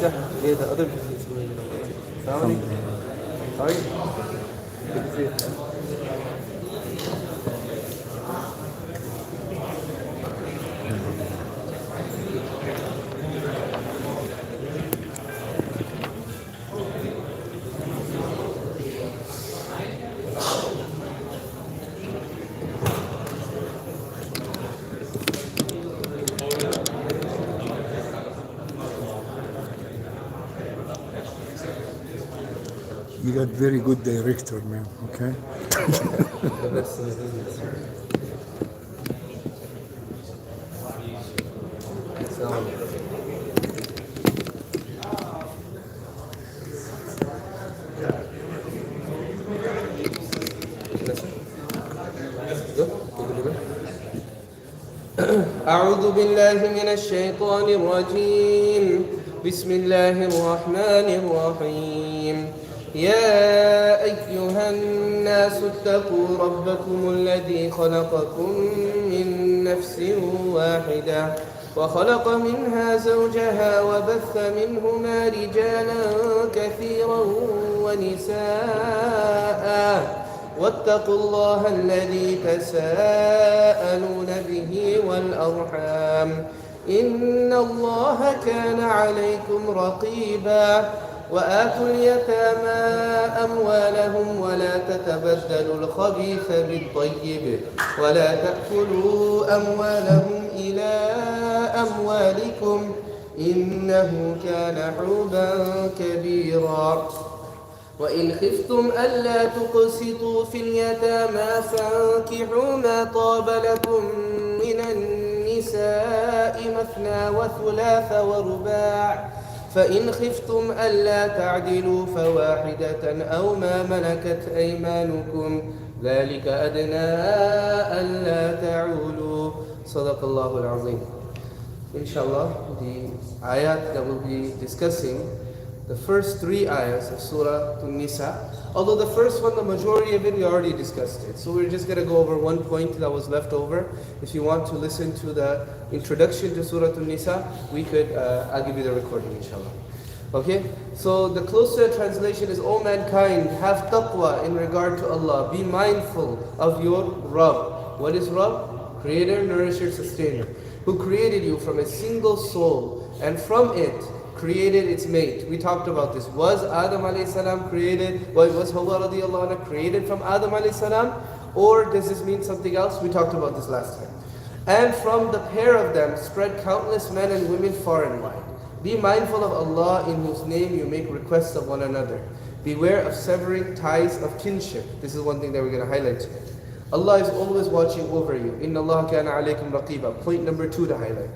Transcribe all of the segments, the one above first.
Yeah, the other business going on. Sorry? Good to see you. You got very good director, man. Okay. The best in the business. So, أعوذ بالله من الشيطان الرجيم بسم الله الرحمن الرحيم يا أيها الناس اتقوا ربكم الذي خلقكم من نفس واحدة وخلق منها زوجها وبث منهما رجالا كثيرا ونساء واتقوا الله الذي تساءلون به والأرحام إن الله كان عليكم رقيبا وآتوا اليتامى أموالهم ولا تتبدلوا الخبيث بالطيب ولا تأكلوا أموالهم إلى أموالكم إنه كان حوبا كبيرا وإن خفتم ألا تقسطوا في اليتامى فانكحوا ما طاب لكم من النساء مثنى وثلاث ورباع فإن خفتم ألا تعدلوا فواحدة أو ما ملكت أيمانكم ذلك أدنى ألا تعولوا صدق الله العظيم. Inshallah, the ayat that we'll be discussing, the first 3 ayahs of Surah An-Nisa. Although the first one, the majority of it, we already discussed it. So we're just going to go over one point that was left over. If you want to listen to the introduction to Surah An-Nisa, we could, I'll give you the recording, inshallah. Okay? So the closer translation is, O mankind, have taqwa in regard to Allah. Be mindful of your Rabb. What is Rabb? Creator, nourisher, sustainer. Who created you from a single soul, and from it created its mate. We talked about this. Was Adam alayhi salam created? Was Hawa radiallahu anha created from Adam alayhi salam? Or does this mean something else? We talked about this last time. And from the pair of them spread countless men and women far and wide. Be mindful of Allah in whose name you make requests of one another. Beware of severing ties of kinship. This is one thing that we're going to highlight today. Allah is always watching over you. Inna Allah kana alaykum raqiba. Point number 2 to highlight.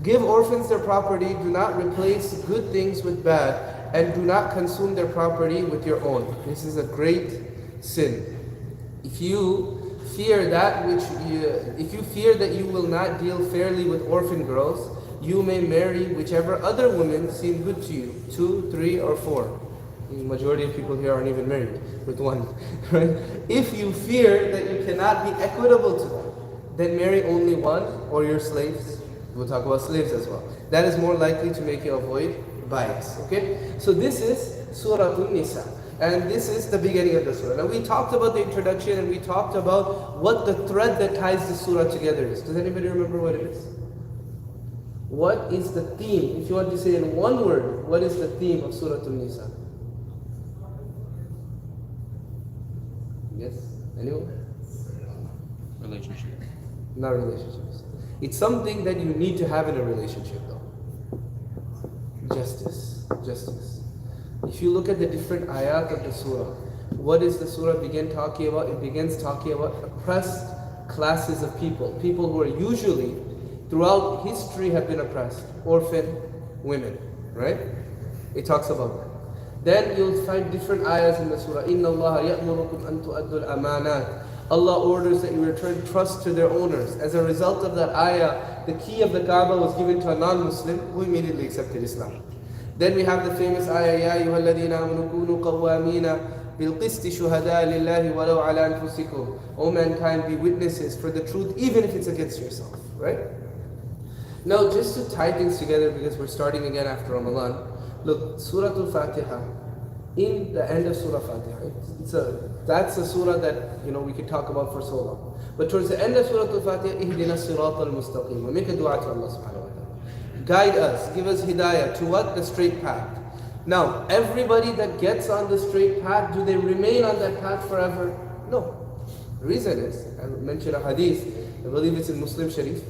Give orphans their property, do not replace good things with bad, and do not consume their property with your own. This is a great sin. If you fear that you will not deal fairly with orphan girls, you may marry whichever other women seem good to you, 2, 3, or 4. The majority of people here aren't even married with one, right? If you fear that you cannot be equitable to them, then marry only one or your slaves. We'll talk about slaves as well. That is more likely to make you avoid bias. Okay? So this is Surah An-Nisa. And this is the beginning of the surah. Now we talked about the introduction and we talked about what the thread that ties the surah together is. Does anybody remember what it is? What is the theme? If you want to say in one word, what is the theme of Surah An-Nisa? Yes? Anyone? Relationship. Not relationships. It's something that you need to have in a relationship though. Justice. Justice. If you look at the different ayat of the surah, what does the surah begin talking about? It begins talking about oppressed classes of people. People who are usually, throughout history, have been oppressed. Orphan women. Right? It talks about that. Then you'll find different ayahs in the surah. Inna Allah ya'murukum an tu'addul amanat. Allah orders that you return trust to their owners. As a result of that ayah, the key of the Kaaba was given to a non-Muslim who immediately accepted Islam. Then we have the famous ayah, Ya ayyuha alladhina amanu kunu qawwamina bil qisti shuhada lillahi walau ala anfusikum. O mankind, be witnesses for the truth, even if it's against yourself. Right? Now, just to tie things together, because we're starting again after Ramadan, Look, Surah Al-Fatiha, in the end of Surah Fatiha, that's a surah that we could talk about for so long. But towards the end of Surah Al-Fatiha, Ihdina Sirat al-Mustaqim. We make a dua to Allah subhanahu wa ta'ala. Guide us, give us hidayah to what? The straight path. Now, everybody that gets on the straight path, do they remain on that path forever? No. The reason is, I mentioned a hadith, I believe it's in Muslim Sharif,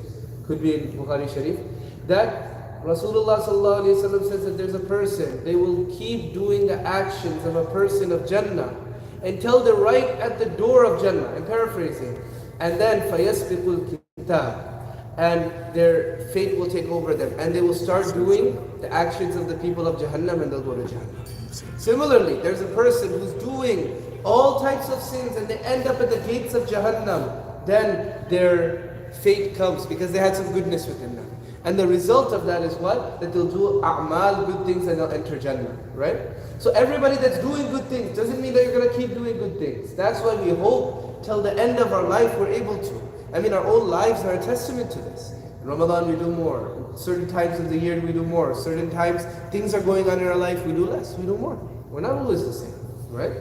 could be in Bukhari Sharif, that Rasulullah sallallahu alaihi wasallam says that there's a person, they will keep doing the actions of a person of Jannah until they're right at the door of Jannah. I'm paraphrasing. And then فَيَسْبِقُ الْكِتَابِ, and their fate will take over them, and they will start doing the actions of the people of Jahannam, and they'll go to Jahannam. Similarly, there's a person who's doing all types of sins and they end up at the gates of Jahannam, then their fate comes because they had some goodness within them. And the result of that is what? That they'll do a'mal, good things, and they'll enter Jannah, right? So everybody that's doing good things doesn't mean that you're going to keep doing good things. That's why we hope till the end of our life we're able to. I mean, our own lives are a testament to this. In Ramadan we do more. Certain times of the year we do more. Certain times things are going on in our life, we do less, we do more. We're not always the same, right?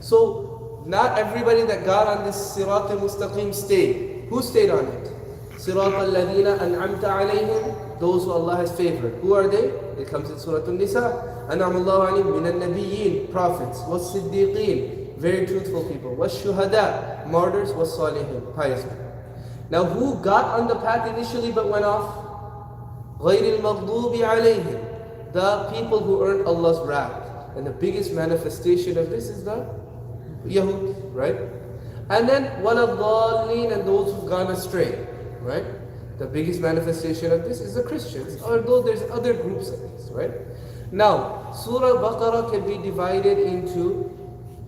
So, not everybody that got on this Sirat al-Mustaqim stayed. Who stayed on it? Sirat al-Ladina an'amta alayhim, those who Allah has favored. Who are they? It comes in Surah An-Nisa. An'amallahu alayhim min al-Nabiyyin, prophets, was-Siddiqeen, very truthful people, was-Shuhada, martyrs, was-Salihin, pious people. Now who got on the path initially but went off? غَيْرِ الْمَغْضُوبِ عَلَيْهِمْ, the people who earned Allah's wrath. And the biggest manifestation of this is the Yahud, right? And then وَلَضَّالِّينَ, and those who've gone astray, right? The biggest manifestation of this is the Christians, although there's other groups of these, right? Now, Surah Baqarah can be divided into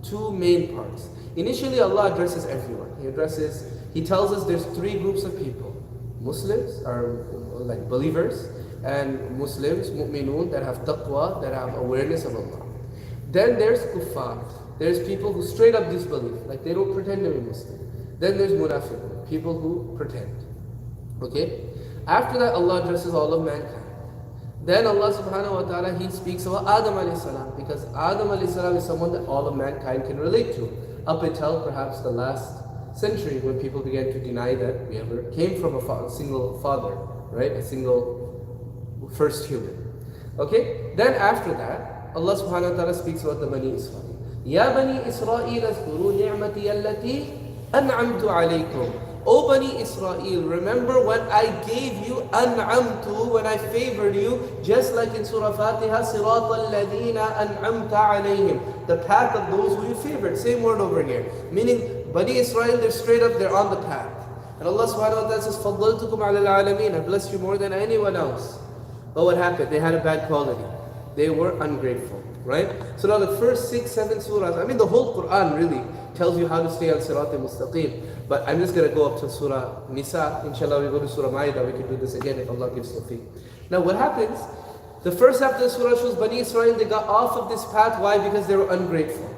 two main parts. Initially, Allah addresses everyone. He tells us there's three groups of people. Muslims, are like believers, and Muslims, mu'minun, that have taqwa, that have awareness of Allah. Then there's kuffar. There's people who straight up disbelieve, like they don't pretend to be Muslim. Then there's munafiqun, people who pretend. Okay? After that, Allah addresses all of mankind. Then Allah subhanahu wa ta'ala, He speaks about Adam alayhi salam, because Adam alayhi salam is someone that all of mankind can relate to, up until perhaps the last century when people began to deny that we ever came from a single father, right? A single first human. Okay? Then after that, Allah subhanahu wa ta'ala speaks about the Bani Israel. Ya Bani Israel, azkuru ni'mati allati an'amtu alaykum. O Bani Israel, remember when I gave you an'amtu, when I favored you, just like in Surah Fatiha, sirat al-ladina an'amta alayhim, the path of those who you favored. Same word over here. Meaning, Bani Israel, they're straight up, they're on the path. And Allah subhanahu wa ta'ala says, فَضَّلْتُكُمْ عَلَى الْعَالَمِينَ, I blessed you more than anyone else. But what happened? They had a bad quality. They were ungrateful, right? So now the first 6, 7 surahs, I mean the whole Quran really tells you how to stay on Sirat al-Mustaqim. But I'm just going to go up to Surah Nisa. Inshallah, we go to Surah Ma'idah. We can do this again if Allah gives tawfiq. Now what happens? The first half of the surah shows Bani Israel, they got off of this path. Why? Because they were ungrateful.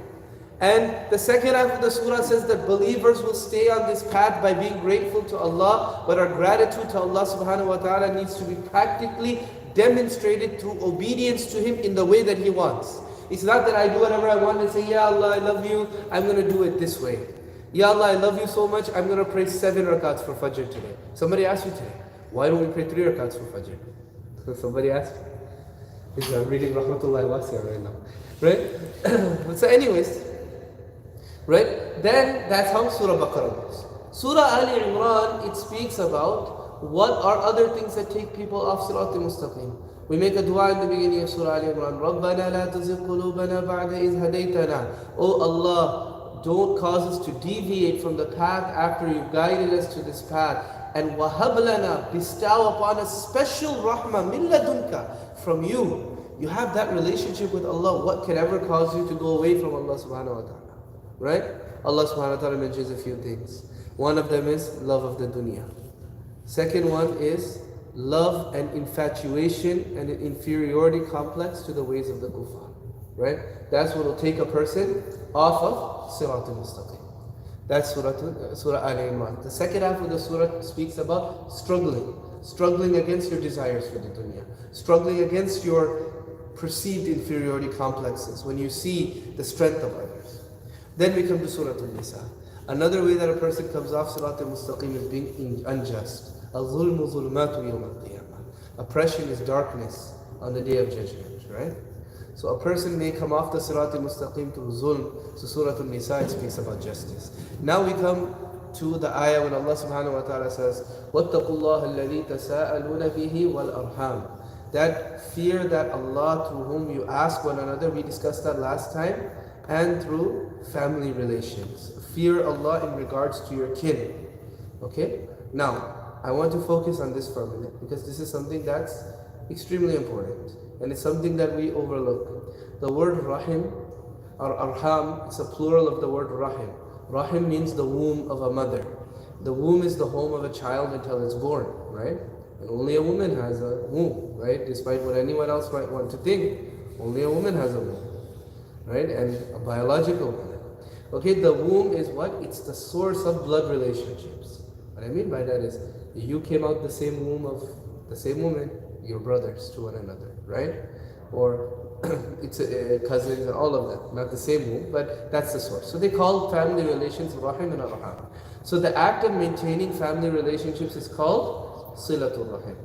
And the second half of the surah says that believers will stay on this path by being grateful to Allah. But our gratitude to Allah subhanahu wa ta'ala needs to be practically demonstrated through obedience to Him in the way that He wants. It's not that I do whatever I want and say, Ya Allah, I love you, I'm going to do it this way. Ya Allah, I love you so much, I'm going to pray 7 rakats for Fajr today. Somebody asked you today, why don't we pray 3 rakats for Fajr? So somebody asked me. I'm reading Rahmatullahi Wasi'ah right now. Right? So anyways, right? Then that's how Surah Baqarah goes. Surah Ali Imran, it speaks about what are other things that take people off Sirat al-Mustaqim. We make a dua in the beginning of Surah Ali Imran. رَبَّنَا لَا تُزِغْ قُلُوبَنَا بَعْدَ إِذْ هَدَيْتَنَا. Oh Allah, don't cause us to deviate from the path after you guided us to this path. And وَهَبْ لَنَا, bestow upon us special rahmah مِن لَدُنْكَ, from you. You have that relationship with Allah. What can ever cause you to go away from Allah subhanahu wa ta'ala? Right? Allah subhanahu wa ta'ala mentions a few things. One of them is love of the dunya. Second one is love and infatuation and an inferiority complex to the ways of the kuffar. Right? That's what will take a person off of Sirat al-Mustaqim. That's Surah Ali Imran. The second half of the surah speaks about struggling against your desires for the dunya, struggling against your perceived inferiority complexes, when you see the strength of others. Then we come to Surah Al-Nisa. Another way that a person comes off Sirat al-Mustaqim is being unjust. Al-Zulmu zulmatu yawm al-qiyamah. Oppression is darkness on the day of judgment, right? So a person may come off the Sirat al-Mustaqim through zulm. So Surah Al-Nisa, it speaks about justice. Now we come to the ayah when Allah subhanahu wa ta'ala says, وَاتَّقُوا اللَّهَ الَّذِي تَسَاءَلُونَ بِهِ وَالْأَرْحَامِ. That fear that Allah through whom you ask one another, we discussed that last time, and through family relations. Fear Allah in regards to your kin. Okay? Now, I want to focus on this for a minute because this is something that's extremely important and it's something that we overlook. The word rahim or arham is a plural of the word rahim. Rahim means the womb of a mother. The womb is the home of a child until it's born, right? And only a woman has a womb, right? Despite what anyone else might want to think, only a woman has a womb, right? And a biological woman. Okay, the womb is what? It's the source of blood relationships. What I mean by that is, you came out the same womb of the same woman, you're brothers to one another, right? Or it's cousins and all of that, not the same womb, but that's the source. So they call family relations rahim and arham. So the act of maintaining family relationships is called silatul rahim,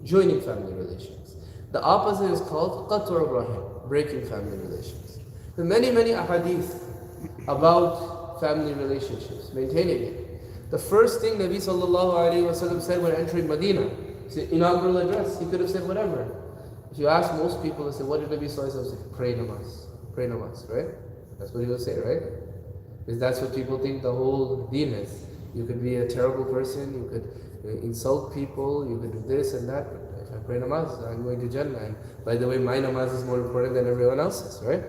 joining family relations. The opposite is called qat'ur rahim, breaking family relations. There are many ahadith about family relationships, maintaining it. The first thing Nabi sallallahu alaihi wasallam said when entering Medina, his inaugural address, he could have said whatever. If you ask most people, they say, what did Nabi sallallahu alaihi wasallam say? Pray namaz, right? That's what he would say, right? Because that's what people think the whole deen is. You could be a terrible person, you could insult people, you could do this and that, but if I pray namaz, I'm going to Jannah. And by the way, my namaz is more important than everyone else's, right?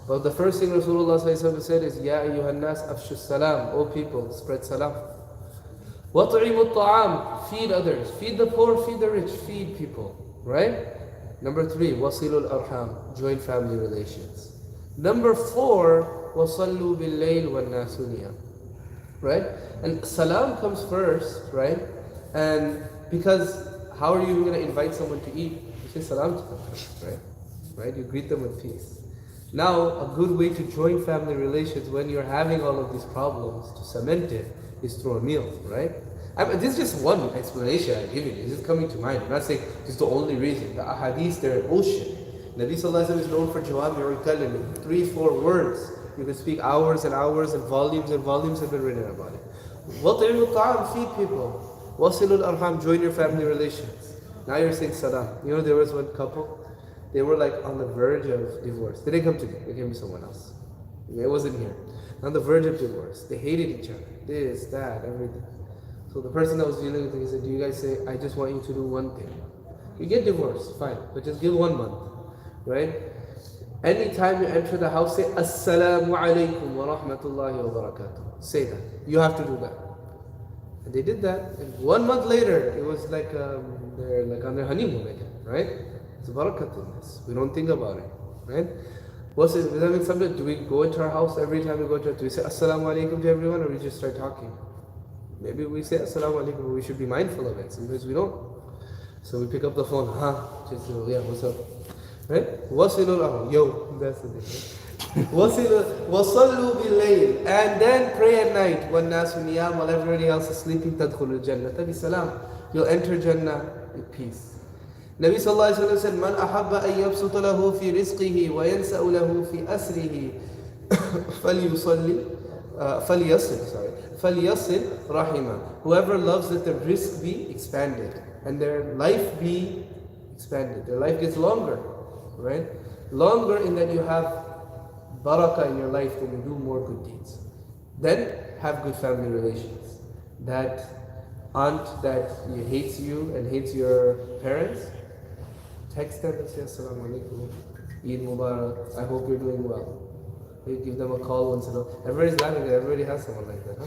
But the first thing Rasulullah said is, Ya ayyuhan nas afshu salam, O people, spread salam. وَطْعِمُوا الطَّعَامِ, feed others, feed the poor, feed the rich, feed people, right? Number 3, وَصِلُوا الْأَرْحَامِ, join family relations. Number 4, وَصَلُّوا بِاللَّيْلِ وَالنَّاسُ نِيَامٌ, right? And salam comes first, right? And because how are you going to invite someone to eat? You say salam to them first, right? Right? You greet them with peace. Now, a good way to join family relations when you're having all of these problems, to cement it, is through a meal, right? This is just one explanation I'm giving you. This is coming to mind. I'm not saying this is the only reason. The ahadith, they're ocean. Nabi Sallallahu Alaihi Wasallam is known for jawami al-kalim, 3-4 words. You can speak hours and hours and volumes have been written about it. وَطِعِمُوا الطَّعَامِ, feed people. وَصِلُوا الْأَرْحَامِ, join your family relations. Now you're saying salam. You know, there was one couple, they were like on the verge of divorce. They didn't come to me, they came to someone else. It wasn't here. On the verge of divorce. They hated each other. This, that, everything. So the person that was dealing with it, he said, do you guys say, I just want you to do one thing. You get divorced, fine, but just give 1 month, right? Anytime you enter the house, say, Assalamu alaikum wa rahmatullahi wa barakatuh. Say that. You have to do that. And they did that. And 1 month later, it was like they're like on their honeymoon again, right? It's barakat in this. We don't think about it, right? Does that mean something? Do we go into our house every time we go to it? Do we say Assalamu alaikum to everyone, or we just start talking? Maybe we say Assalamu alaikum, but we should be mindful of it. Sometimes we don't. So we pick up the phone, just yeah, what's up? Right? Wasilul, yo, that's the thing. Wasallu bil-layl, and then pray at night. When nasu niyam, while everybody else is sleeping, tadkhulul jannah. Tabi salam. You'll enter Jannah with peace. Nabi sallallahu alaihi wasallam said, "Man ahabba an yabsuta lahu fi rizqihi wa yansa'u lahu fi asrihi, falyasil rahima." Whoever loves that their rizq be expanded and their life be expanded, their life gets longer, right? Longer in that you have barakah in your life when you do more good deeds. Then have good family relations. That aunt that hates you and hates your parents, text them and say Assalamu alaikum, Eid Mubarak, I hope you're doing well. You give them a call once in a while. Everybody's laughing, everybody has someone like that.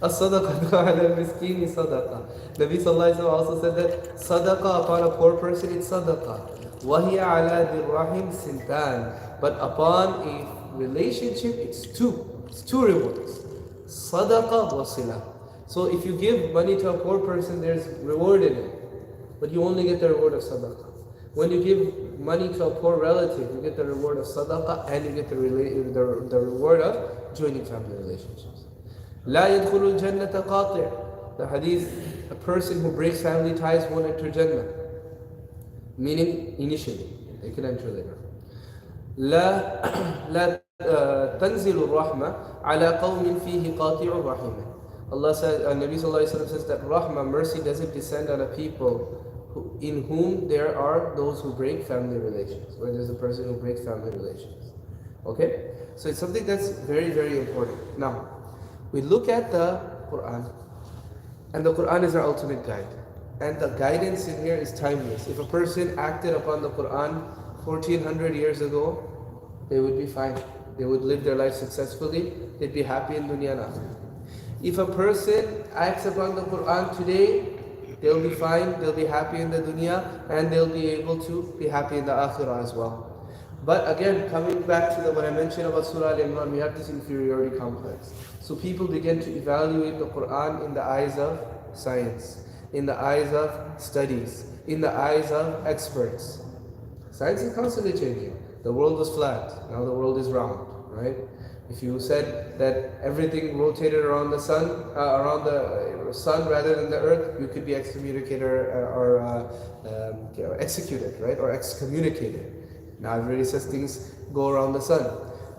As-sadaqatu ala al-miskini sadaqa. Nabi sallallahu alaihi wasallam also said that sadaqa upon a poor person, it's sadaqa. Wahiya ala dhir rahim sintan. But upon a relationship, it's two rewards. Sadaqa wa sila. So if you give money to a poor person, there's reward in it. But you only get the reward of sadaqah. When you give money to a poor relative, you get the reward of sadaqah and you get the reward of joining family relationships. لا يدخل الجنة قاطع. The hadith, a person who breaks family ties won't enter Jannah. Meaning, initially, they can enter later. لا تنزل الرحمة على قوم فيه قاطع رحمة. Allah says, Nabi Sallallahu Alaihi Wasallam says that Rahmah, mercy, doesn't descend on a people in whom there are those who break family relations, or there's a person who breaks family relations. Okay? So it's something that's very, very important. Now, we look at the Quran, and the Quran is our ultimate guide. And the guidance in here is timeless. If a person acted upon the Quran 1400 years ago, they would be fine. They would live their life successfully. They'd be happy in dunya and akhirah. If a person acts upon the Quran today, they'll be fine, they'll be happy in the dunya, and they'll be able to be happy in the akhirah as well. But again, coming back to what I mentioned about Surah Al-Imran, we have this inferiority complex. So people begin to evaluate the Quran in the eyes of science, in the eyes of studies, in the eyes of experts. Science is constantly changing. The world was flat, now the world is round, right? If you said that everything rotated around the sun, rather than the earth, you could be excommunicated or executed, right? Or excommunicated. Now everybody says things go around the sun.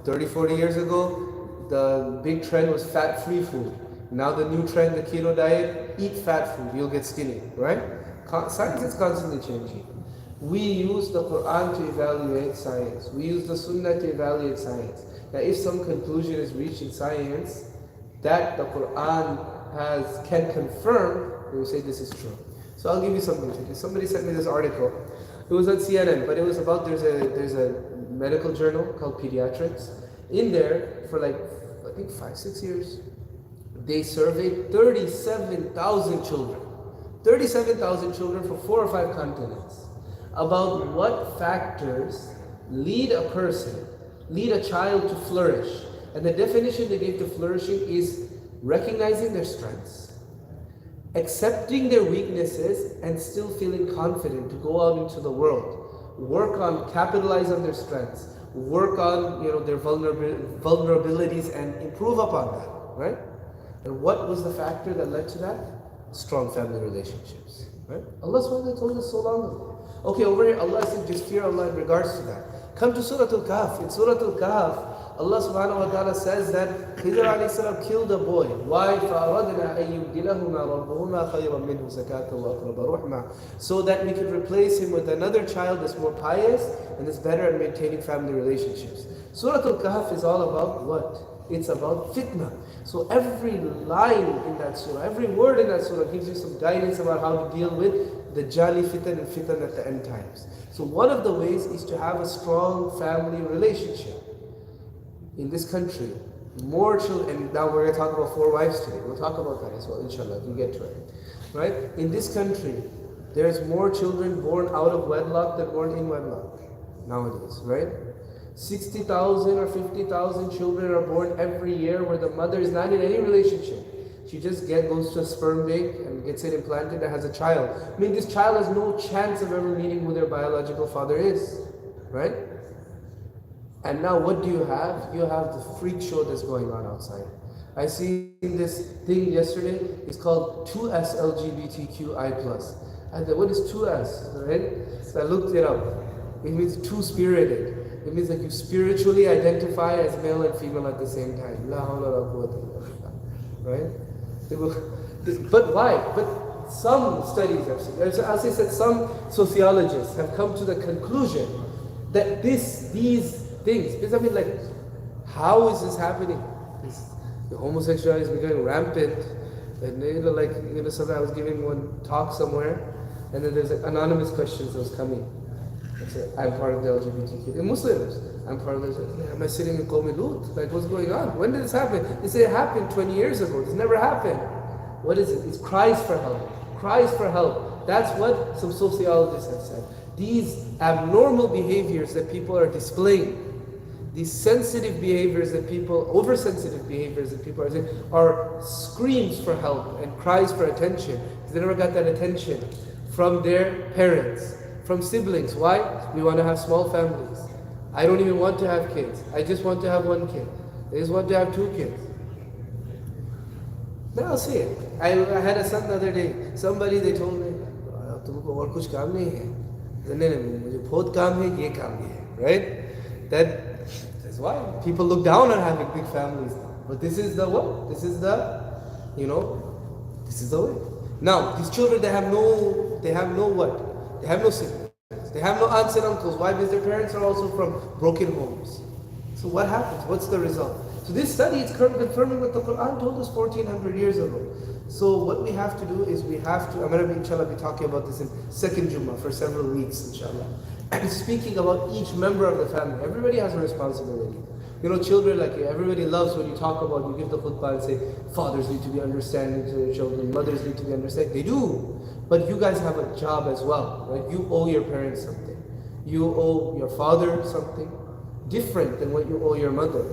30, 40 years ago, the big trend was fat-free food. Now the new trend, the keto diet, eat fat food, you'll get skinny, right? Science is constantly changing. We use the Quran to evaluate science. We use the Sunnah to evaluate science. Now if some conclusion is reached in science that the Quran can confirm, we will say this is true. So I'll give you something to do. Somebody sent me this article. It was on CNN, but it was about, there's a medical journal called Pediatrics. In there, for like, I think 5-6 years, they surveyed 37,000 children. 37,000 children from 4 or 5 continents about what factors lead a child to flourish. And the definition they gave to flourishing is recognizing their strengths, accepting their weaknesses, and still feeling confident to go out into the world, capitalize on their strengths, work on their vulnerabilities and improve upon that, right? And what was the factor that led to that? Strong family relationships, right? Allah subhanahu wa ta'ala told us so long ago. Okay, over here Allah said just fear Allah in regards to that. Come to Surah Al-Kahf. In Surah Al-Kahf, Allah subhanahu wa ta'ala says that Khidr alayhi salam killed a boy. Why? فَأَرَدْنَا أَن يُبْدِلَهُمَا رَبُّهُمَا خَيْرًا مِنْهُ زَكَاةً وَأَقْرَبَ رُحْمًا, so that we could replace him with another child that's more pious and is better at maintaining family relationships. Surah Al-Kahf is all about what? It's about fitna. So every line in that surah, every word in that surah gives you some guidance about how to deal with the jali fitan and fitan at the end times. So one of the ways is to have a strong family relationship. In this country, more children, and now we're going to talk about 4 wives today. We'll talk about that as well, inshallah, if we get to it. Right? In this country, there's more children born out of wedlock than born in wedlock nowadays, right? 60,000 or 50,000 children are born every year where the mother is not in any relationship. She just goes to a sperm bank and gets it implanted and has a child. I mean, this child has no chance of ever meeting who their biological father is, right? And now what do you have? You have the freak show that's going on outside. I see this thing yesterday, it's called 2S LGBTQI+. I thought, what is 2S, right? So I looked it up. It means two-spirited. It means that you spiritually identify as male and female at the same time. La hawla wa la quwwata illa billah. Right? But why? But some studies have seen, as I said, some sociologists have come to the conclusion that these things, because I mean, like, how is this happening? The homosexuality is becoming rampant. And something, I was giving one talk somewhere, and then there's anonymous questions that was coming. I'm part of the LGBTQ. In Muslims, I'm part of the. Am I sitting in Qawmi Lut? Like, what's going on? When did this happen? They say it happened 20 years ago. This never happened. What is it? It's cries for help. Cries for help. That's what some sociologists have said. These abnormal behaviors that people are displaying, these sensitive behaviors that people, oversensitive behaviors that people are saying, are screams for help and cries for attention. They never got that attention from their parents, from siblings. Why? We want to have small families. I don't even want to have kids. I just want to have one kid. I just want to have two kids. Then I'll see it. I had a son the other day. Somebody, they told me, तुमको और कुछ काम नहीं है. नहीं, मुझे बहुत काम है, ये काम नहीं है. Right? That's why people look down on having big families. But this is the what? This is the, this is the way. Now, these children, they have no what? They have no siblings. They have no aunts and uncles. Why? Because their parents are also from broken homes. So what happens? What's the result? So this study is confirming what the Quran told us 1400 years ago. So what we have to do is I'm going to inshallah be talking about this in second Jummah for several weeks, inshallah. And speaking about each member of the family. Everybody has a responsibility. Children, like everybody loves when you talk about, you give the khutbah and say, fathers need to be understanding to their children, mothers need to be understanding. They do. But you guys have a job as well, right? You owe your parents something. You owe your father something different than what you owe your mother.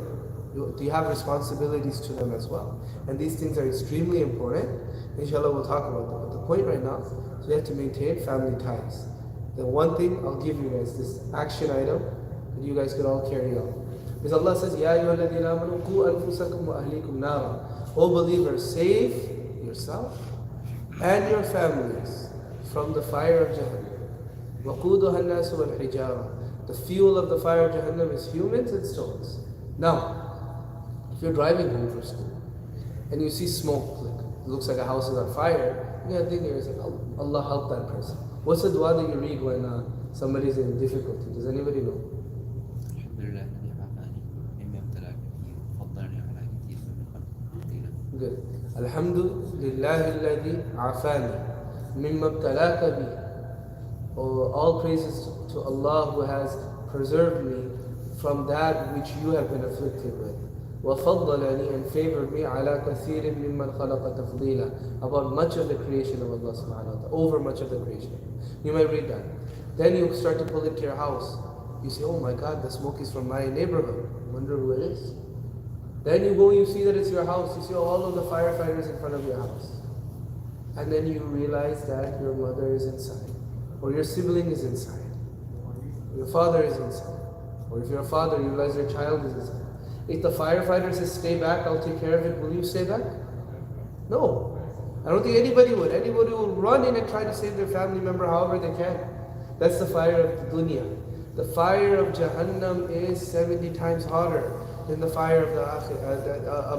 You have responsibilities to them as well. And these things are extremely important. Inshallah, we'll talk about them. But the point right now is we have to maintain family ties. The one thing I'll give you guys, this action item, that you guys could all carry out. Because Allah says, Ya ayyuhalladhina amanu qu anfusakum wa ahlikum nara. O believers, save yourself and your families from the fire of Jahannam. وَقُودُهَا النَّاسُ وَالْحِجَارَةُ. The fuel of the fire of Jahannam is humans and stones. Now, if you're driving home from school and you see smoke, it looks like a house is on fire, you gotta think to yourself, Allah help that person. What's the dua that you read when somebody's in difficulty? Does anybody know? Good. Alhamdulillah alladhi afani mimma ibtalaka bi. All praises to Allah who has preserved me from that which you have been afflicted with. وَفَضَّلَنِي and favored me عَلَى كَثِيرٍ مِمَّنْ خَلَقَ تَفْضِيلًا about much of the creation of Allah subhanahu wa ta'ala, over much of the creation. You might read that. Then you start to pull into your house. You say, oh my God, the smoke is from my neighborhood. Wonder who it is. Then you go, you see that it's your house. You see all of the firefighters in front of your house. And then you realize that your mother is inside. Or your sibling is inside. Your father is inside. Or if you're a father, you realize your child is inside. If the firefighter says, stay back, I'll take care of it, will you stay back? No. I don't think anybody would. Anybody will run in and try to save their family member however they can. That's the fire of the dunya. The fire of Jahannam is 70 times hotter than the fire of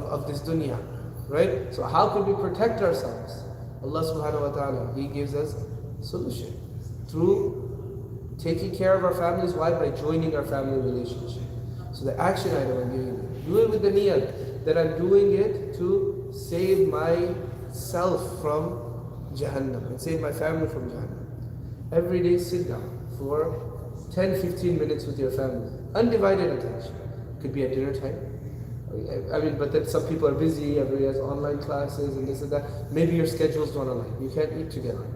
of this dunya. Right? So how can we protect ourselves? Allah subhanahu wa ta'ala, He gives us solution. Through taking care of our families. Why? By joining our family relationship. So the action item I'm giving you, do it with the niyat that I'm doing it to save myself from Jahannam and save my family from Jahannam. Every day sit down for 10-15 minutes with your family. Undivided attention. Could be at dinner time. But then some people are busy, everybody has online classes and this and that. Maybe your schedules don't align. You can't eat together.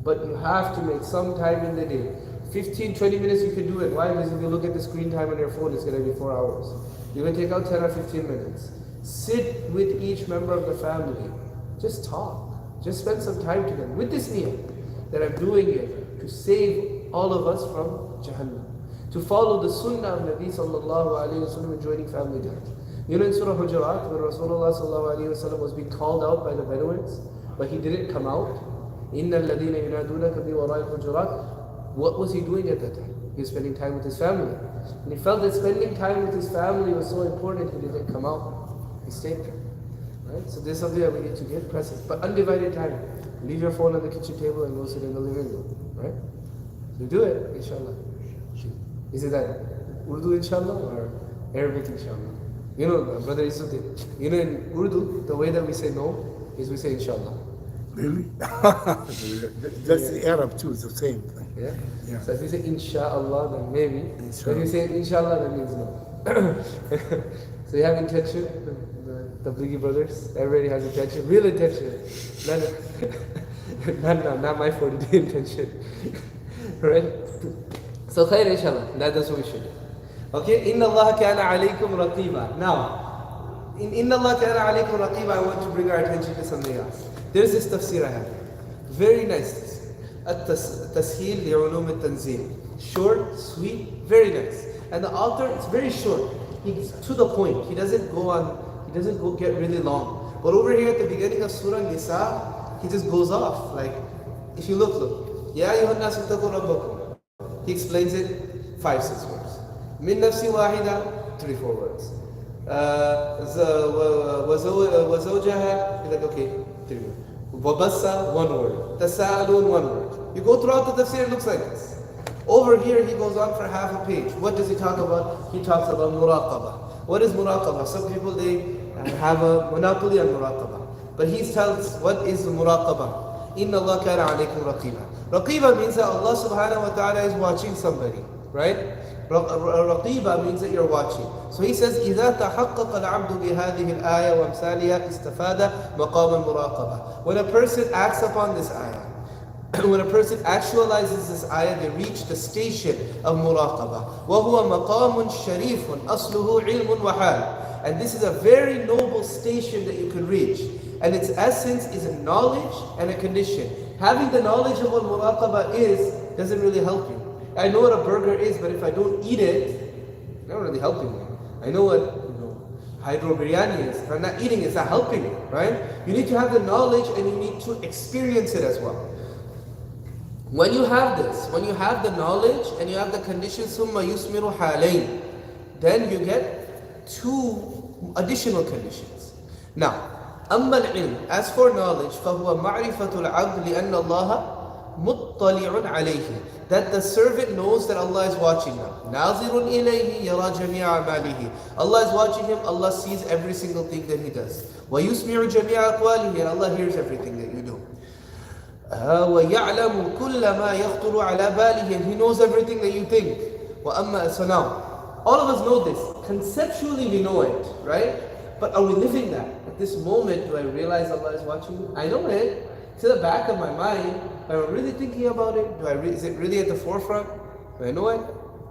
But you have to make some time in the day. 15-20 minutes you can do it. Why? Because if you look at the screen time on your phone, it's going to be 4 hours. You're going to take out 10 or 15 minutes. Sit with each member of the family. Just talk. Just spend some time together. With this niyat, that I'm doing it to save all of us from Jahannam. To follow the sunnah of Nabi sallallahu alayhi wa sallam in joining family ties. In Surah Hujurat, when Rasulullah sallallahu alayhi wa sallam was being called out by the Bedouins, but he didn't come out. إِنَّ الَّذِينَ يُنَادُونَكَ بِوَرَاءِ الْحُجُرَاتِ. What was he doing at that time? He was spending time with his family. And he felt that spending time with his family was so important, he didn't come out. He stayed there. Right? So this is something that we need to get present. But undivided time. Leave your phone on the kitchen table and go sit in the living room. Right? So do it, inshallah. Is it that Urdu inshallah or Arabic inshallah? Brother Isuddin, in Urdu, the way that we say no is we say inshallah. Really? That's the Arab too, the same thing. Yeah? So if you say inshallah, then maybe. Inshallah. If you say inshallah, that means no. So you have intention, the Tablighi brothers, everybody has intention, real intention. Not my 40-day intention. Right? So khair inshallah, that's what we should do. Okay, Inna Allah kana alaykum raqiba. Now, in Inna Allah kana alaykum raqiba, I want to bring our attention to something else. There's this tafsir I have. Very nice. Tasheel li'ulum al-tanzeel. Short, sweet, very nice. And the author, it's very short. He's to the point. He doesn't go get really long. But over here at the beginning of Surah Nisa, he just goes off. Like, if you look. Ya ayyuhan nas ittaqu rabbakum. He explains it 5-6 words. Min nafsi wahida, 3-4 words. وزوجها, he's like, okay, 3 words. Wabassa, 1 word. Tasa'alun, 1 word. You go throughout the tafsir, it looks like this. Over here, he goes on for half a page. What does he talk about? He talks about muraqabah. What is muraqabah? Some people, they have a monopoly on muraqabah. But he tells what is the muraqabah. Inna Allah kana alaykum raqiba. Raqiba means that Allah subhanahu wa ta'ala is watching somebody, right? Raqiba means that you're watching. So he says, إِذَا تَحَقَّقَ الْعَبْدُ بِهَذِهِ الْآيَةِ وَأَمْثَالِهَا اسْتَفَادَ مَقَامَ الْمُرَاقَبَةِ. When a person acts upon this ayah, when a person actualizes this ayah, they reach the station of muraqabah. وَهُوَ مَقَامٌ شَرِيفٌ أَصْلُهُ عِلْمٌ وَحَالٌ. And this is a very noble station that you can reach. And its essence is a knowledge and a condition. Having the knowledge of what muraqabah is doesn't really help you. I know what a burger is, but if I don't eat it, it's not really helping me. I know what hydro biryani is. If I'm not eating it, it's not helping me, right? You need to have the knowledge and you need to experience it as well. When you have this, when you have the knowledge and you have the condition, ثُمَّ يُثْمِرُ حَالَيْنِ, then you get 2 additional conditions. Now, أما العلم, as for knowledge, فهو معرفة العبد لأن الله مطلع عليه, that the servant knows that Allah is watching him. ناظر إليه يرى جميع أعماله. Allah is watching him, Allah sees every single thing that he does. ويسمع جميع أقواله, and Allah hears everything that you do. ويعلم كل ما يخطر على باله, and he knows everything that you think. So now, all of us know this. Conceptually we know it, right? But are we living that? At this moment, do I realize Allah is watching me? I know it. It's in the back of my mind. Am I really thinking about it? Is it really at the forefront? Do I know it?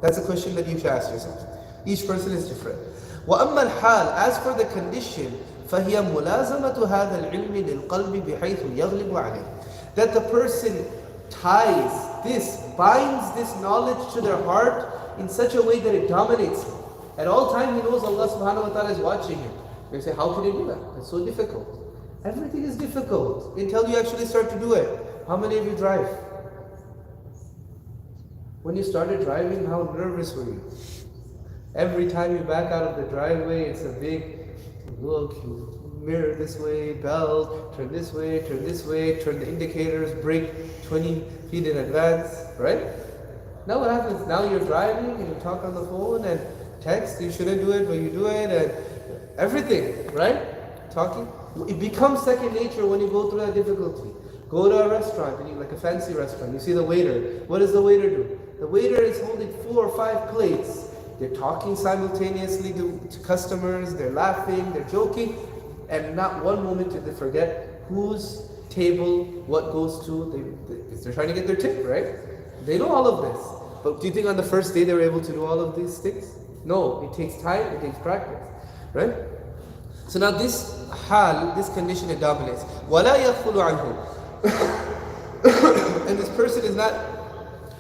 That's a question that you should ask yourself. Each person is different. وَأَمَّا الْحَالِ, as for the condition, فَهِيَ مُلَازَمَةُ هَذَا الْعِلْمِ لِلْقَلْبِ بِحَيْثُ يَغْلِبُ عَلَيْهِ, that the person binds this knowledge to their heart in such a way that it dominates him. At all times he knows Allah subhanahu wa ta'ala is watching him. You say, how can you do that? It's so difficult. Everything is difficult until you actually start to do it. How many of you drive? When you started driving, how nervous were you? Every time you back out of the driveway, it's a big look, mirror this way, belt, turn this way, turn the indicators, brake 20 feet in advance, right? Now what happens? Now you're driving and you talk on the phone and text, you shouldn't do it, but you do it, and everything, right? Talking. It becomes second nature when you go through that difficulty. Go to a restaurant, and you like a fancy restaurant, you see the waiter. What does the waiter do? The waiter is holding 4 or 5 plates. They're talking simultaneously to customers, they're laughing, they're joking, and not one moment did they forget whose table, what goes to. They're trying to get their tip, right? They know all of this. But do you think on the first day they were able to do all of these things? No, it takes time, it takes practice, right? So now this hal, this condition, it dominates. وَلَا يَغْفُلُ عَنْهُ, and this person is not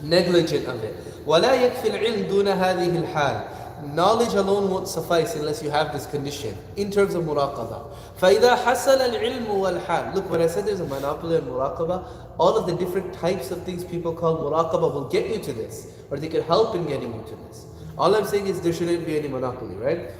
negligent of it. وَلَا يَكْفِي الْعِلْمُ دُونَ هَذِهِ الْحَالِ, knowledge alone won't suffice unless you have this condition in terms of muraqabah. فَإِذَا حَصَلَ الْعِلْمُ وَالْحَالِ, look, when I said there's a monopoly on muraqabah, all of the different types of things people call muraqabah will get you to this, or they can help in getting you to this. All I'm saying is there shouldn't be any monopoly, right?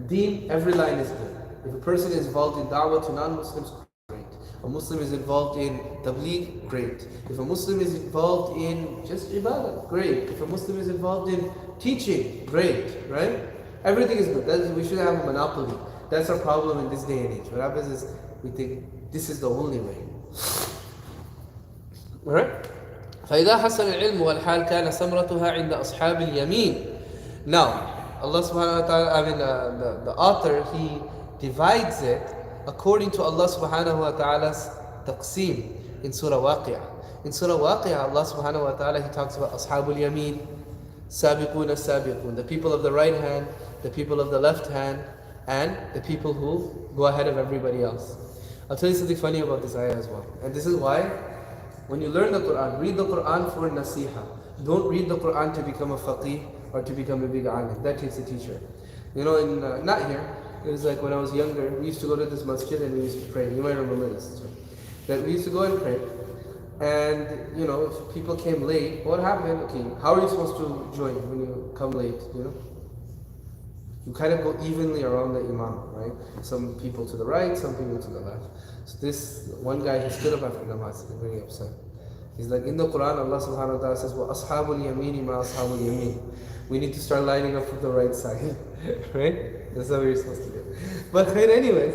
Deen, every line is good. If a person is involved in da'wah to non-Muslims, great. A Muslim is involved in tabligh, great. If a Muslim is involved in just ibadah, great. If a Muslim is involved in teaching, great, right? Everything is good. We shouldn't have a monopoly. That's our problem in this day and age. What happens is we think this is the only way. Alright? فَإِذَا حَصَلَ الْعِلْمُ وَالْحَالِ كَانَ ثَمْرَتُهَا عِنْدَ أَصْحَابِ الْيَمِينِ. Now, Allah subhanahu wa ta'ala, the author, he divides it according to Allah subhanahu wa ta'ala's taqseem in Surah Waqi'ah. In Surah Waqi'ah, Allah subhanahu wa ta'ala, he talks about Ashabul Yameen, Sabiqun as-Sabiqun, the people of the right hand, the people of the left hand, and the people who go ahead of everybody else. I'll tell you something funny about this ayah as well. And this is why When you learn the Quran, read the Quran for nasiha. Don't read the Quran to become a faqih or to become a big alim. That takes a teacher. You know, not here. It was like when I was younger, we used to go to this masjid and we used to pray. You might remember this. That we used to go and pray. And, you know, if people came late, what happened? Okay, how are you supposed to join when you come late, you know? You kind of go evenly around the imam, right? Some people to the right, some people to the left. So this one guy, he stood up after namaz, he's very upset. He's like, in the Quran, Allah subhanahu wa ta'ala says, وَأَصْحَابُ الْيَمِينِ مَا أَصْحَابُ الْيَمِينِ. We need to start lining up from the right side, right? That's how we're supposed to do. But anyways,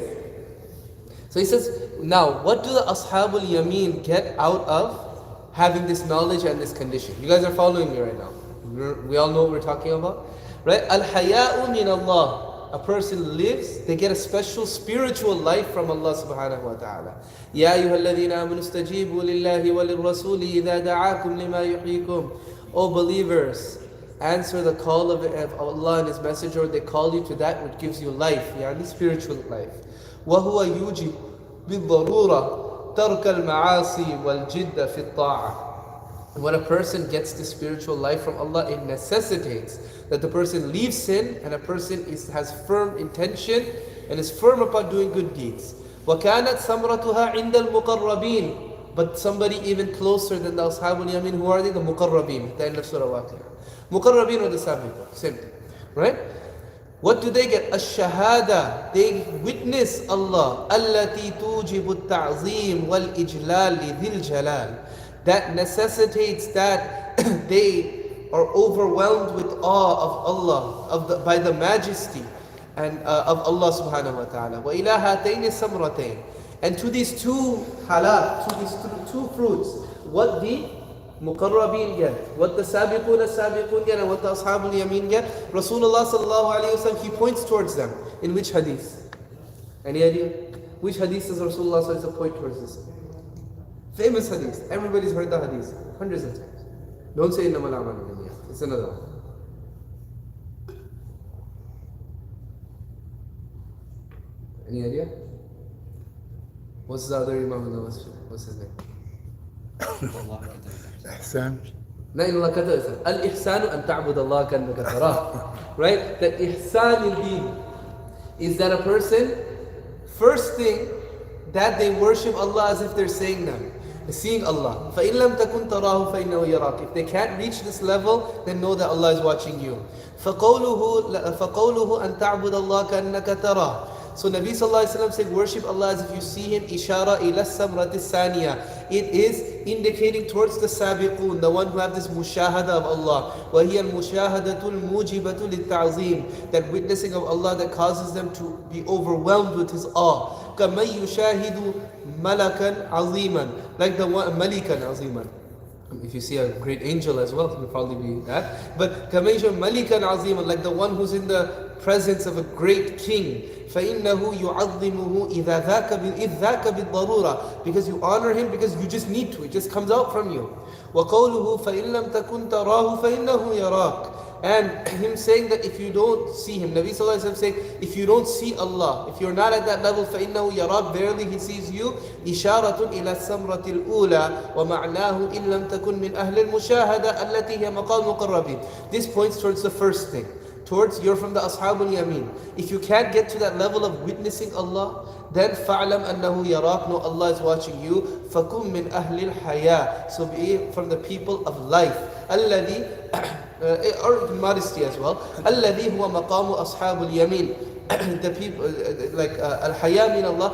so he says, now, what do the Ashabul Yameen get out of having this knowledge and this condition? You guys are following me right now. We all know what we're talking about, right? Al-haya'u min Allah. A person lives, they get a special spiritual life from Allah subhanahu wa ta'ala. Ya ayyuhalladhina amanu istajibu lillahi wa lirrasuli idha da'akum lima yuhyikum. O believers, answer the call of Allah and His Messenger. They call you to that which gives you life, yani spiritual life. وَهُوَ يُوجِبُ بِالضَّرُورَةِ تَرْكَ الْمَعَاصِي وَالْجِدَّ فِي الطَّاعَةِ. When a person gets the spiritual life from Allah, it necessitates that the person leaves sin and a person has firm intention and is firm upon doing good deeds. وَكَانَتْ ثَمْرَتُهَا عِنْدَ الْمُقَرَّبِينَ. But somebody even closer than the Ashabul Yamin, who are they? The Muqarrabin, the end of Surah Waqi'ah. Muqarrabin or the Sabiqun, same thing, right? What do they get? Ash-shahada. They witness Allah. التي توجب التعظيم والإجلال لذي الجلال. That necessitates that they are overwhelmed with awe of Allah, by the majesty and of Allah subhanahu wa ta'ala. وَإِلَى هَاتَيْنِ السَّمْرَتَيْنِ. And to these two halal, to these two fruits, what the Muqarrabin get, what the Sabiqun get, and what the Ashabul Yamin get, Rasulullah sallallahu alayhi wa sallam, he points towards them. In which hadith? Any idea? Which hadith does Rasulullah sallallahu alayhi wa sallam point towards this? Famous hadith. Everybody's heard the hadith hundreds of times. Don't say innamal a'malu binniyat. It's another one. Any idea? What's the other Imam in the masjid? What's his name? Ihsan. Al-ihsanu an ta'bud Allah kannaka tarah. Right? That ihsan al-deen is that a person, first thing, that they worship Allah as if they're saying them. Seeing Allah. فَإِن لَمْ تَكُنْ تَرَاهُ فَإِنَّهُ يَرَاكَ. If they can't reach this level, then know that Allah is watching you. فَقَوْلُهُ أَن تَعْبُدَ اللَّهَ كَأَنَّكَ تَرَاهُ. So Nabi sallallahu alaihi wasallam said, worship Allah as if you see Him. Ishara ila samrat saniya. It is indicating towards the sabiqun, the one who have this mushahada of Allah. وَهِيَ الْمُشَاهَدَةُ الْمُوجِبَةُ لِلتَّعْظِيمِ. That witnessing of Allah that causes them to be overwhelmed with His awe. كَمَنْ يُشَاهِدُ مَلَكًا عَظِيمًا. Like the one, Malikan عظيما. If you see a great angel as well, it will probably be that. But Kamaysha Malikan Azima, like the one who's in the presence of a great king. فَإِنَّهُ يُعَظِّمُهُ إِذَا ذَاكَ بِالضَّرُورَةِ. Because you honor him, because you just need to. It just comes out from you. وَقَوْلُهُ فَإِن لَمْ تَكُنْ تَرَاهُ فَإِنَّهُ يَرَاكَ. And him saying that if you don't see him, Nabi sallallahu alaihi wasallam saying, if you don't see Allah, if you're not at that level, فَإِنَّهُ يَرَاكَ, verily he sees you. إِشَارَةٌ إِلَى السَّمْرَةِ الْأُولَى وَمَعْنَاهُ إِن لَمْ تَكُنْ مِنْ أَهْلِ الْمُشَاهَدَةِ الَّتِي هِيَ مَقَامُ مُقَرَّبِينَ. This points towards the first thing. Towards you're from the Ashabul Yamin. If you can't get to that level of witnessing Allah, then فَعْلَمْ أَنَّهُ يَرَاكَ. No, Allah is watching you. فَكُمْ مِنْ أَهْلِ الْحَيَاءِ. So be from the people of life. الَّذِي or modesty as well. الَّذِي هُوَ مَقَامُ أَصْحَابُ الْيَمِينِ. The people, like al-haya min Allah.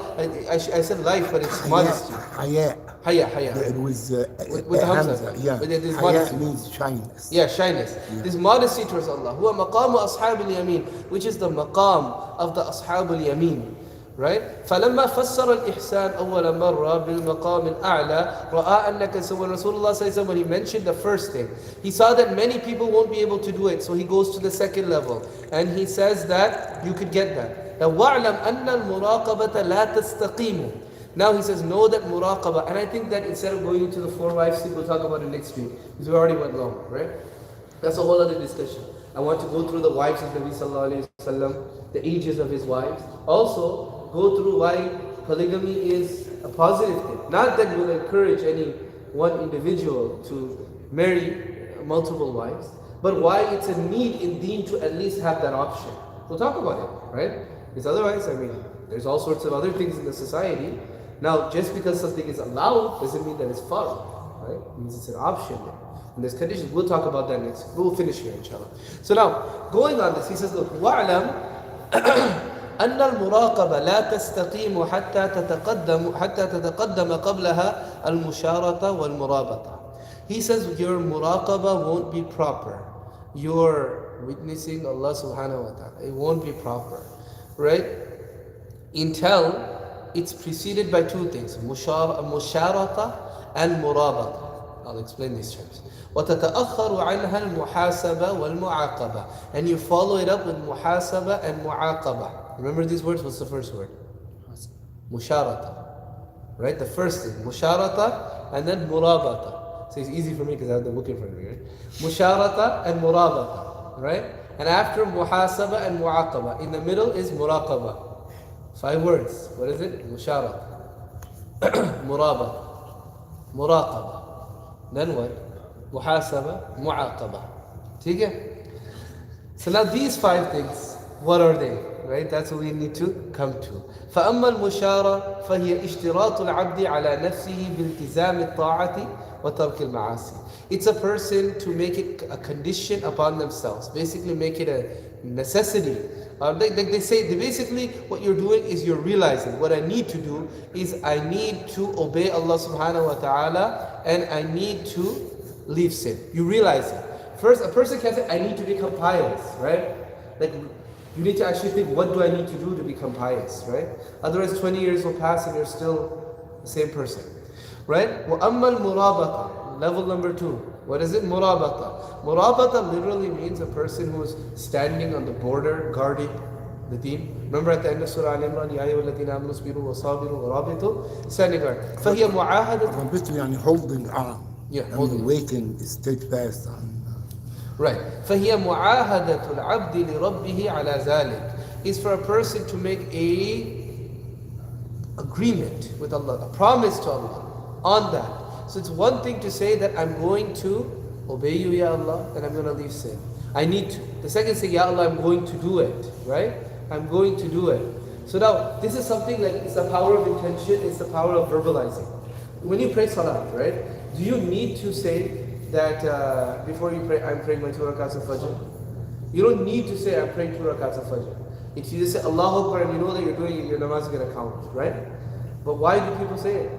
I said life, but it's modesty. Haya. Haya. With the Hamza. Yeah. This Haya means shyness. Yeah, shyness. Yeah. This modesty towards Allah. هُوَ مَقَامُ أَصْحَابِ الْيَمِينِ. Which is the maqam of the Ashabul Yamin. Right? فَلَمَّا فَسَّرَ الْإِحْسَانَ أَوَّلَ مَرَّةٍ بِالْمَقَامِ الْأَعْلَى رَأَى أَنَّكَ. So when Rasulullah says, when he mentioned the first thing, he saw that many people won't be able to do it. So he goes to the second level. And he says that you could get that. Now, وَاعْلَمْ أَنَّ الْمُرَاقَبَةَ لَا تَسْتَقِيمُ. Now he says, know that muraqabah. And I think that instead of going into the 4 wives thing, we'll talk about it next week. Because we already went long, right? That's a whole other discussion. I want to go through the wives of Nabi sallallahu alayhi wa sallam, the ages of his wives. Also, go through why polygamy is a positive thing. Not that we'll encourage any one individual to marry multiple wives, but why it's a need in deen to at least have that option. We'll talk about it, right? Because otherwise, I mean, there's all sorts of other things in the society. Now, just because something is allowed doesn't mean that it's fard, right? It means it's an option. And there's conditions. We'll talk about that next. We'll finish here, inshallah. So now, going on this, he says, look, وَاعْلَمْ أن المراقبة لا تستقيم حتى تتقدم قبلها المشارطة والمرابطة. He says your muraqabah won't be proper. Your witnessing Allah subhanahu wa ta'ala, it won't be proper, right? Until it's preceded by two things, musharata and murabata. I'll explain these terms. وتتأخر عنها المحاسبة والمعاقبة. And you follow it up with muhasaba and muaqaba. Remember these words? What's the first word? Musharata. Right? The first thing, musharata and then murabata. So it's easy for me because I have the book in front of me, right? Musharata and murabata. Right? And after muhasaba and muaqaba, in the middle is muraqaba. 5 words. What is it? Musharata, murabata, muraqaba. Then what? Muhasaba, muaqaba. Okay? So now these 5 things, what are they? Right? That's what we need to come to. فأما المشارة فهي اشتراط العبد على نفسه بالتزام الطاعة وترك المعاصي. It's a person to make it a condition upon themselves. Basically make it a necessity. They say, basically what you're doing is you're realizing what I need to do is I need to obey Allah subhanahu wa ta'ala and I need to leave sin. You realize it. First, a person can't say, I need to become pious, right? Like, you need to actually think, what do I need to do to become pious, right? Otherwise, 20 years will pass and you're still the same person, right? وَأَمَّا الْمُرَابَطَةِ. Level number 2. What is it? Murabata. Murabata literally means a person who is standing on the border, guarding the deen. Remember at the end of Surah Al-Imran, يَا أَيُّهَا الَّذِينَ آمَنُوا اصْبِرُوا وَصَابِرُوا وَرَابِطُوا. Standing guard. فَهِيَ مُعَاهَدَةٌ. رابطه يعني holding on. Yeah, and holding. waiting steadfast on. Right. فَهِيَ مُعَاهَدَةُ الْعَبْدِ لِرَبِّهِ عَلَى ذَلِكَ. Is for a person to make a agreement with Allah, a promise to Allah on that. So it's one thing to say that I'm going to obey you, Ya Allah, and I'm going to leave sin. I need to. The second thing, Ya Allah, I'm going to do it, right? I'm going to do it. So now, this is something like, it's the power of intention, it's the power of verbalizing. When you pray salat, right? Do you need to say that before you pray, I'm praying my 2 rakats of Fajr? You don't need to say, I'm praying 2 rakats of Fajr. If you just say, Allahu Akbar, and you know that you're doing it, your namaz is going to count, right? But why do people say it?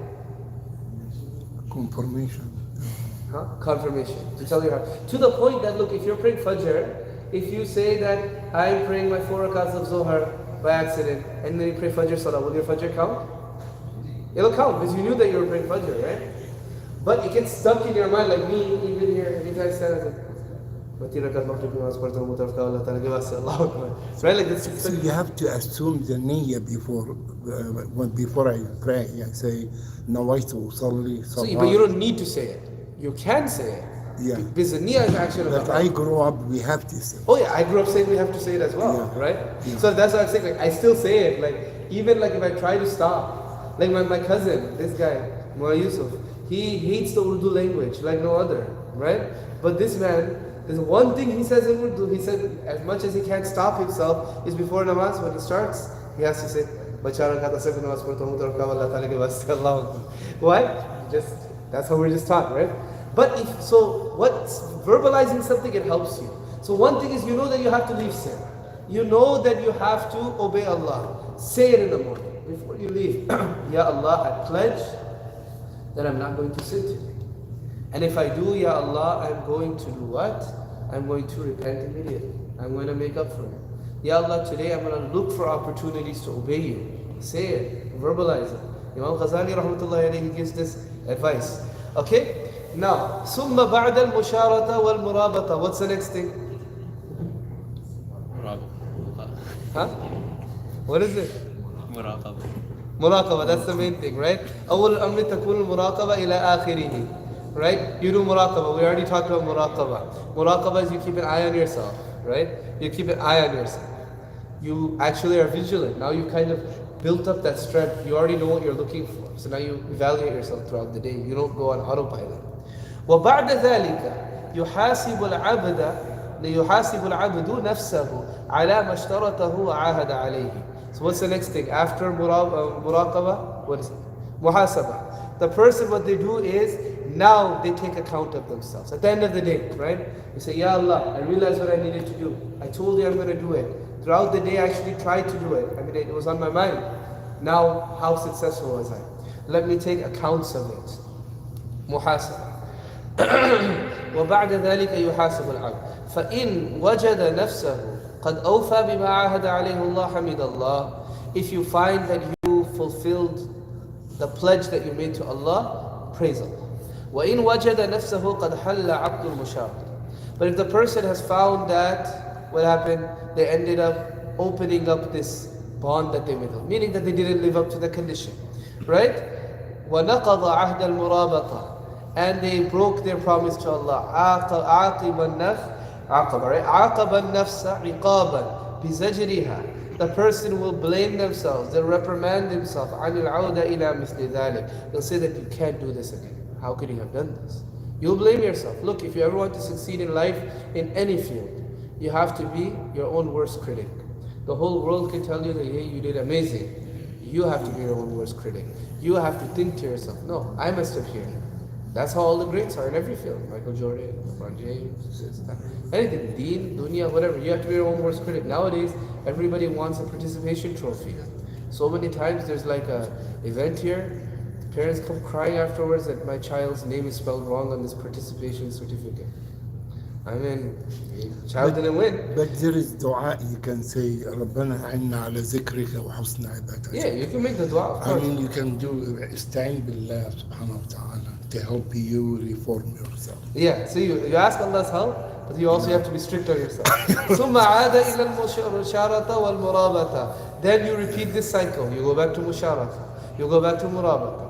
Confirmation. Huh? Confirmation. To tell you how. To the point that, look, if you're praying Fajr, if you say that I'm praying my 4 rakats of Zohar by accident, and then you pray Fajr Salah, will your Fajr count? It'll count, because you knew that you were praying Fajr, right? But it gets stuck in your mind, like me, even here, anytime I stand, I say, right? Like this. So you have to assume the niyyah before I pray. I say, nawaitu usalli. So, but you don't need to say it. You can say it. Yeah. Because the niyyah is actually. But I grew up, we have to say. Oh yeah, I grew up saying we have to say it as well, Yeah. right? Yeah. So that's what I'm saying. Like I still say it. Like even like if I try to stop, like my cousin, this guy, Mullah Yusuf, he hates the Urdu language like no other, right? But this man, there's one thing he says in Urdu. He said as much as he can't stop himself is before namaz when he starts, he has to say, why? Just that's how we're just taught, right? But if so, what's verbalizing something, it helps you. So one thing is you know that you have to leave sin. You know that you have to obey Allah. Say it in the morning before you leave. Ya Allah, I pledge that I'm not going to sin today. And if I do, Ya Allah, I'm going to do what? I'm going to repent immediately. I'm going to make up for it. Ya Allah, today I'm going to look for opportunities to obey you. Say it, verbalize it. Imam Ghazali rahmatullahi alayhi gives this advice. Okay? Now, ثم بعد المشارطة والمرابطة. What's the next thing? Huh? What is it? Muraqabah. That's the main thing, right? أول الأمر تكون المراقبة إلى آخره. Right? You do muraqabah. We already talked about muraqabah. Muraqabah is you keep an eye on yourself, right? You keep an eye on yourself. You actually are vigilant. Now you kind of built up that strength. You already know what you're looking for. So now you evaluate yourself throughout the day. You don't go on autopilot. وبعد ذلك يحاسب العبد نفسه على ما اشترطه وعاهد عليه. So what's the next thing? After muraqabah, what is it? Muhasabah. The person, what they do is, now they take account of themselves. At the end of the day, right? You say, Ya Allah, I realized what I needed to do. I told you I'm going to do it. Throughout the day, I actually tried to do it. I mean, it was on my mind. Now, how successful was I? Let me take accounts of it. Muhasabah. وبعد ذلك يحاسب العبد فإن وجد نفسه قد أوفى بما عاهد عليه الله حمد الله. If you find that you fulfilled the pledge that you made to Allah, praise Allah. وإن وجد نفسه قد حل عقد المشاهد. But if the person has found that, what happened? They ended up opening up this bond that they made, meaning that they didn't live up to the condition, right? وَنَقَضَ عَهْدَ الْمُرَابَطَةِ. And they broke their promise to Allah. عَاقَبَ النَّفْسَ عِقَابًا بِزَجْرِهَا. The person will blame themselves, they'll reprimand themselves. عَنِ الْعَوْدَ إِلَى مِثْلِ ذَلِكَ. They'll say that you can't do this again. How could you have done this? You'll blame yourself. Look, if you ever want to succeed in life, in any field, you have to be your own worst critic. The whole world can tell you that, hey, you did amazing. You have to be your own worst critic. You have to think to yourself, no, I messed up here. That's how all the greats are in every field. Michael Jordan, LeBron James, anything, Deen, Dunya, whatever. You have to be your own worst critic. Nowadays, everybody wants a participation trophy. So many times there's like a event here, the parents come crying afterwards that my child's name is spelled wrong on this participation certificate. I mean, child didn't win. But there is dua you can say, ربنا أعنا على ذكرك وحسن عبادتك. Yeah, you can make the dua, of course. I mean, you can do استعين بالله سبحانه وتعالى to help you reform yourself. Yeah, so you ask Allah's help, but you also have to be strict on yourself. ثم عاد إلى المشارطة والمرابطة. Then you repeat this cycle. You go back to musharata. You go back to murabata.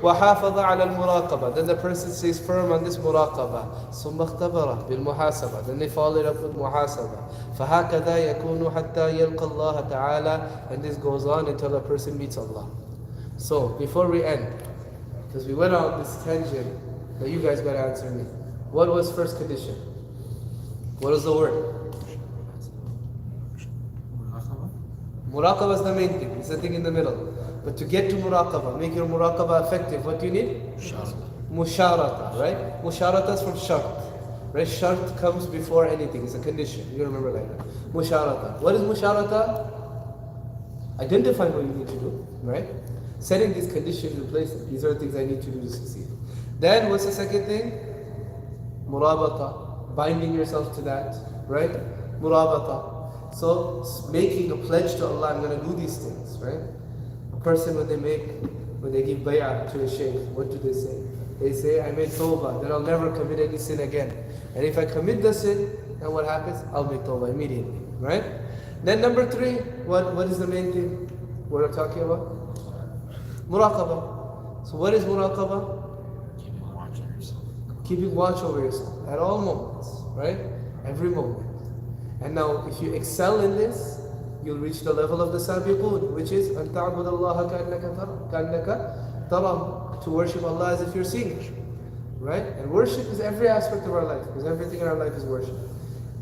وحافظ على المراقبة. Then the person stays firm on this مراقبة. ثم اختبره بالمحاسبة. Then they follow it up with محاسبة. فهكذا يكون حتى يلقى الله تعالى. And this goes on until the person meets Allah. So before we end, because we went on this tangent, but you guys got to answer me. What was first condition? What is the word? Muraqabah is the main thing. It's the thing in the middle. But to get to muraqabah, make your muraqabah effective, what do you need? Musharata, right? Musharata is from shart. Right? Shart comes before anything. It's a condition. You remember like that. Musharata. What is musharata? Identifying what you need to do, right? Setting these conditions in place. These are the things I need to do to succeed. Then what's the second thing? Murabata. Binding yourself to that, right? Murabata. So making a pledge to Allah, I'm going to do these things, right? A person when they give bay'ah to a shaykh, what do they say? They say, I made tawbah, then I'll never commit any sin again. And if I commit the sin, then what happens? I'll make tawbah immediately, right? Then number 3, what is the main thing we're talking about? Muraqabah. So what is muraqabah? Keeping watch over yourself at all moments, right? Every moment. And now if you excel in this, you'll reach the level of the sabiqun, which is أن تعبد الله كأنك تراه, to worship Allah as if you're seeing it, right? And worship is every aspect of our life, because everything in our life is worship.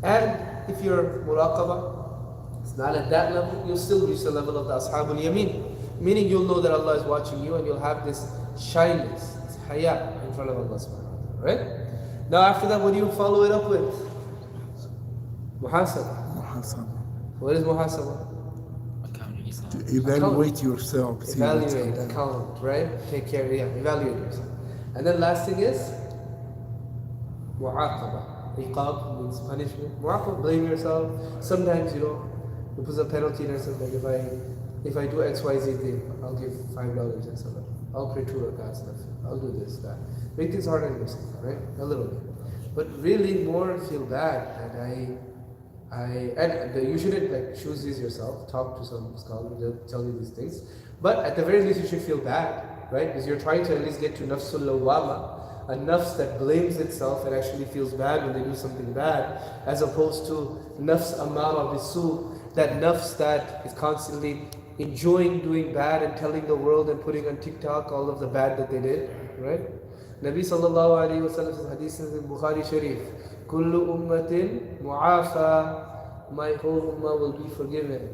And if you're muraqabah, it's not at that level, you'll still reach the level of the ashabul yameen, meaning you'll know that Allah is watching you and you'll have this shyness, this haya in front of Allah subhanahu wa ta'ala, right? Now after that, what do you follow it up with? Muhasabah. What is muhasabah? To evaluate yourself. Evaluate, account, right? Take care, evaluate yourself. And then last thing is mu'aqabah. Iqab means punishment. Mu'aqabah, blame yourself. Sometimes, you put a penalty in yourself, like if I do XYZ thing, I'll give $5 extra. I'll pray 2 rakats, I'll do this, that. Make things hard on yourself, right? A little bit. But really more feel bad that you shouldn't choose these yourself, talk to some scholar, they'll tell you these things. But at the very least you should feel bad, right? Because you're trying to at least get to nafsul lawwama, a nafs that blames itself and actually feels bad when they do something bad, as opposed to nafs amara bisu, that nafs that is constantly enjoying doing bad and telling the world and putting on TikTok all of the bad that they did, right? Nabi sallallahu alayhi wa sallam says, hadith in Bukhari Sharif, Kullu ummatin mu'afa, my whole ummah will be forgiven,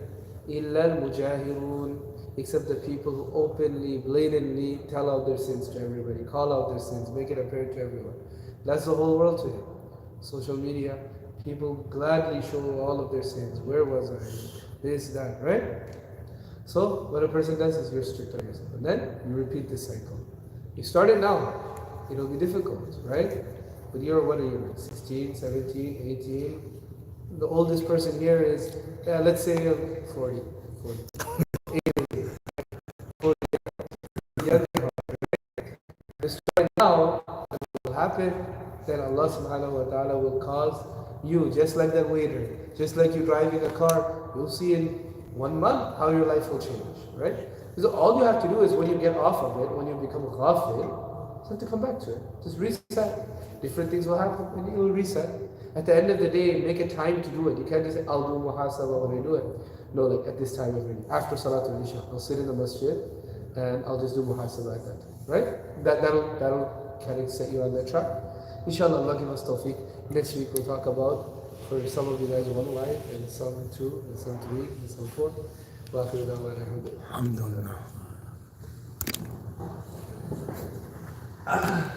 illa al-mujahirun, except the people who openly, blatantly tell out their sins to everybody, call out their sins, make it apparent to everyone. That's the whole world today. Social media, people gladly show all of their sins. Where was I? This, that, right? So what a person does is you're strict on yourself. And then you repeat this cycle. You start it now. It'll be difficult, right? But what are you, 16, 17, 18? The oldest person here is, let's say 40. 40. You start now, what will happen? Then Allah subhanahu wa ta'ala will cause you, just like that waiter, just like you driving a car, you'll see in 1 month how your life will change, right? So all you have to do is when you get off of it, when you become ghafil, you have to come back to it. Just reset. Different things will happen and you will reset. At the end of the day, make a time to do it. You can't just say, I'll do muhasabah when I do it. No, like at this time every day. After Salatul Isha, I'll sit in the masjid and I'll just do muhasabah at that time, right? That'll kind of set you on that track. Inshallah, Allah give us tawfiq. Next week we'll talk about, for some of you guys, 1 wife, and some 2, and some 3, and some 4. Wa akhiru da'wana alhamdulillah. Alhamdulillah.